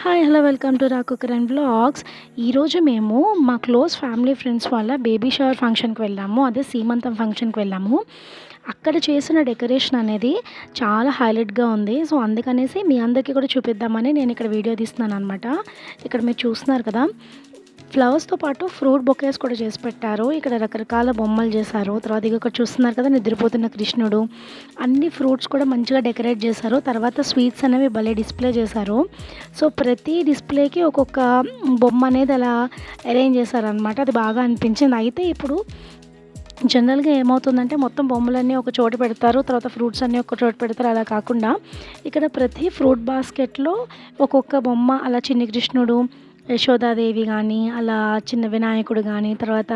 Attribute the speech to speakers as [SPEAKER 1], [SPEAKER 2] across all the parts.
[SPEAKER 1] Hi hello welcome to cooker and vlogs. ఈరోజు మేము మా క్లోజ్ ఫ్యామిలీ ఫ్రెండ్స్ వాళ్ళ బేబీ షవర్ ఫంక్షన్కి వెళ్ళాము. అదే సీమంతం ఫంక్షన్కి వెళ్ళాము. అక్కడ చేసిన డెకరేషన్ అనేది చాలా హైలైట్గా ఉంది. సో అందుకనేసి మీ అందరికీ కూడా చూపిద్దామని నేను ఇక్కడ వీడియో తీస్తున్నాను అనమాట. ఇక్కడ మీరు చూస్తున్నారు కదా, ఫ్లవర్స్తో పాటు ఫ్రూట్ బొకేస్ కూడా చేసి పెట్టారు. ఇక్కడ రకరకాల బొమ్మలు చేశారు. తర్వాత ఇక్కడ చూస్తున్నారు కదా, నిద్రపోతున్న కృష్ణుడు, అన్ని ఫ్రూట్స్ కూడా మంచిగా డెకరేట్ చేశారు. తర్వాత స్వీట్స్ అనేవి భలే డిస్ప్లే చేశారు. సో ప్రతి డిస్ప్లేకి ఒక్కొక్క బొమ్మ అనేది అలా అరేంజ్ చేశారనమాట. అది బాగా అనిపించింది. అయితే ఇప్పుడు జనరల్గా ఏమవుతుందంటే మొత్తం బొమ్మలన్నీ ఒక చోట పెడతారు, తర్వాత ఫ్రూట్స్ అన్నీ ఒక చోట పెడతారు. అలా కాకుండా ఇక్కడ ప్రతి ఫ్రూట్ బాస్కెట్లో ఒక్కొక్క బొమ్మ, అలా చిన్ని కృష్ణుడు, యశోదాదేవి కానీ, అలా చిన్న వినాయకుడు కానీ, తర్వాత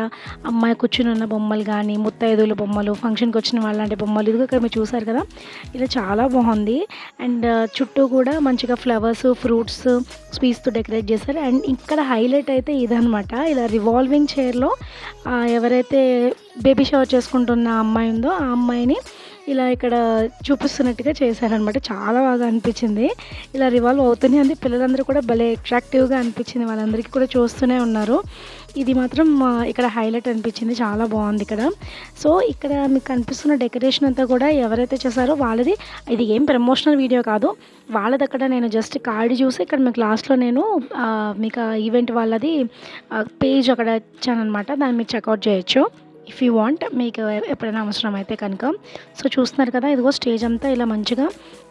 [SPEAKER 1] అమ్మాయి కూర్చుని ఉన్న బొమ్మలు కానీ, ముత్తైదువుల బొమ్మలు, ఫంక్షన్కి వచ్చిన వాళ్ళంటి బొమ్మలు, ఇదిగో ఇక్కడ మీరు చూసారు కదా, ఇలా చాలా బాగుంది. అండ్ చుట్టూ కూడా మంచిగా ఫ్లవర్స్, ఫ్రూట్స్, స్వీట్స్తో డెకరేట్ చేశారు. అండ్ ఇక్కడ హైలైట్ అయితే ఇదనమాట, ఇలా రివాల్వింగ్ చైర్లో ఎవరైతే బేబీ షవర్ చేసుకుంటున్న అమ్మాయి ఉందో ఆ అమ్మాయిని ఇలా ఇక్కడ చూపిస్తున్నట్టుగా చేశారనమాట. చాలా బాగా అనిపించింది. ఇలా రివాల్వ్ అవుతూనే ఉంది. పిల్లలందరూ కూడా భలే అట్రాక్టివ్గా అనిపించింది. వాళ్ళందరికీ కూడా చూస్తూనే ఉన్నారు. ఇది మాత్రం ఇక్కడ హైలైట్ అనిపించింది. చాలా బాగుంది ఇక్కడ. సో ఇక్కడ మీకు కనిపిస్తున్న డెకరేషన్ అంతా కూడా ఎవరైతే చేశారో వాళ్ళది. ఇది ఏం ప్రమోషనల్ వీడియో కాదు, వాళ్ళది. అక్కడ నేను జస్ట్ కార్డు చూసి ఇక్కడ మీకు లాస్ట్లో నేను మీకు ఈవెంట్ వాళ్ళది పేజ్ అక్కడ ఇచ్చానమాట. దాన్ని మీరు చెక్అవుట్ చేయొచ్చు ఇఫ్ యూ వాంట్, మీకు ఎప్పుడైనా అవసరం అయితే కనుక. సో చూస్తున్నారు కదా, ఇదిగో స్టేజ్ అంతా ఇలా మంచిగా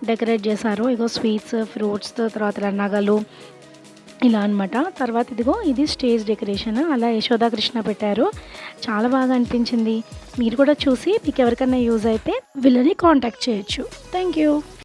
[SPEAKER 1] డెకరేట్ చేశారు. ఇదిగో స్వీట్స్, ఫ్రూట్స్, తర్వాత ఇలా నగలు, ఇలా అనమాట. తర్వాత ఇదిగో ఇది స్టేజ్ డెకరేషన్, అలా యశోదా కృష్ణ పెట్టారు. చాలా బాగా అనిపించింది. మీరు కూడా చూసి మీకు ఎవరికైనా యూజ్ అయితే వీళ్ళని కాంటాక్ట్ చేయొచ్చు. Thank you.